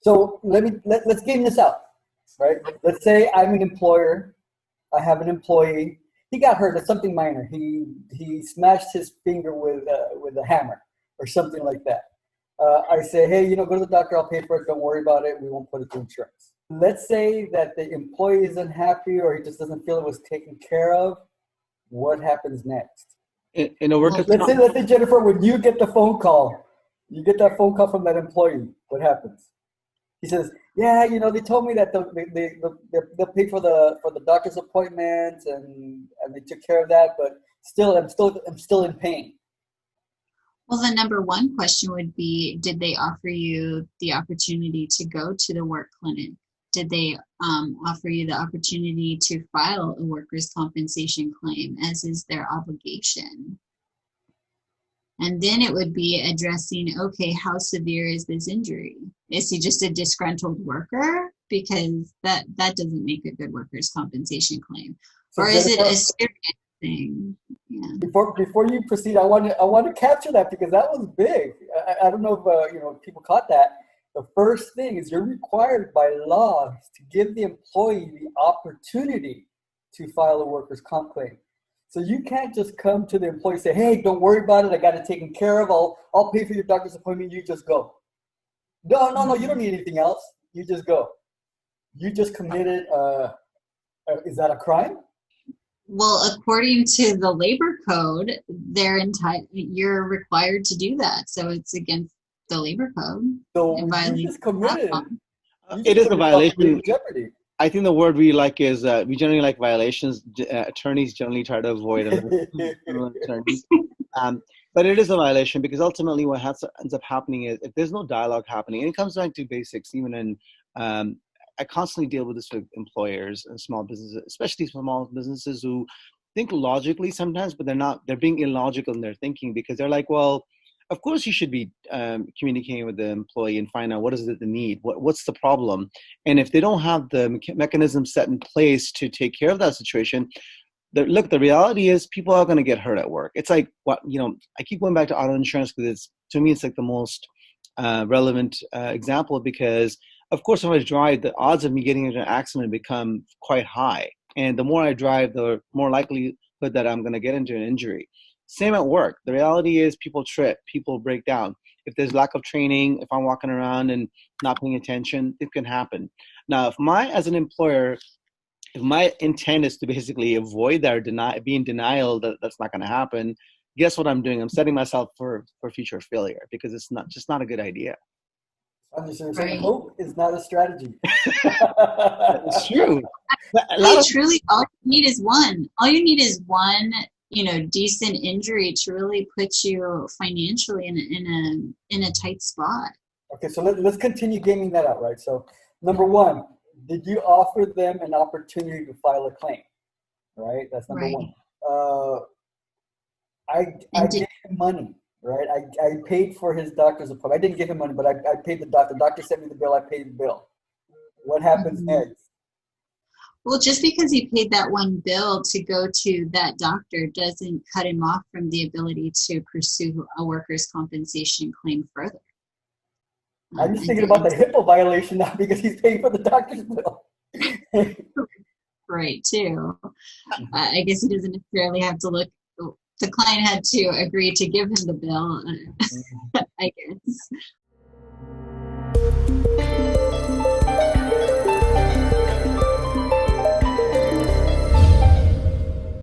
So let's game this out, right? Let's say I'm an employer. I have an employee. He got hurt. It's something minor. He smashed his finger with a hammer or something like that. I say, hey, go to the doctor. I'll pay for it. Don't worry about it. We won't put it through insurance. Let's say that the employee is unhappy or he just doesn't feel it was taken care of. What happens next? In a workers' Let's say, Jennifer, when you get the phone call, you get that phone call from that employee. What happens? He says, yeah, they told me that they'll pay for the doctor's appointments and they took care of that, but still, I'm still in pain. Well, the number one question would be, did they offer you the opportunity to go to the work clinic? Did they offer you the opportunity to file a workers' compensation claim, as is their obligation? And then it would be addressing, okay, how severe is this injury? Is he just a disgruntled worker? Because that doesn't make a good workers' compensation claim. So or is it a serious thing? Yeah. Before you proceed, I want to capture that because that was big. I don't know if people caught that. The first thing is you're required by law to give the employee the opportunity to file a workers' comp claim. So you can't just come to the employee and say, hey, don't worry about it. I got it taken care of. I'll pay for your doctor's appointment. You just go. No. You don't need anything else. You just go. You just committed. Is that a crime? Well, according to the labor code, you're required to do that. So it's against the labor code. So you just committed. It is a violation. Jeopardy. I think the word we like is we generally like violations. Attorneys generally try to avoid them. But it is a violation because ultimately what ends up happening is if there's no dialogue happening, and it comes back to basics, even in I constantly deal with this with employers and small businesses, especially small businesses who think logically sometimes, but they're being illogical in their thinking because they're like, well, of course you should be communicating with the employee and find out what is it they need, what's the problem. And if they don't have the mechanism set in place to take care of that situation, the reality is people are going to get hurt at work. It's like, I keep going back to auto insurance because to me, it's like the most relevant example because of course, if I drive, the odds of me getting into an accident become quite high. And the more I drive, the more likelihood that I'm going to get into an injury. Same at work. The reality is people trip, people break down. If there's lack of training, if I'm walking around and not paying attention, it can happen. Now, as an employer, if my intent is to basically avoid that or be in denial that that's not going to happen, guess what I'm doing? I'm setting myself for future failure because it's not a good idea. Right. Hope is not a strategy. It's true. Truly, all you need is one. All you need is one, decent injury to really put you financially in a tight spot. Okay, so let's continue gaming that out, right? So, number one, did you offer them an opportunity to file a claim? Right, that's number one. I gave him money. Right, I paid for his doctor's appointment. I didn't give him money, but I paid the doctor. The doctor sent me the bill. I paid the bill. What happens next? Well, just because he paid that one bill to go to that doctor doesn't cut him off from the ability to pursue a workers' compensation claim further. I'm just thinking about the HIPAA violation now because he's paying for the doctor's bill. Right, too. I guess he doesn't necessarily have to look. The client had to agree to give him the bill, I guess.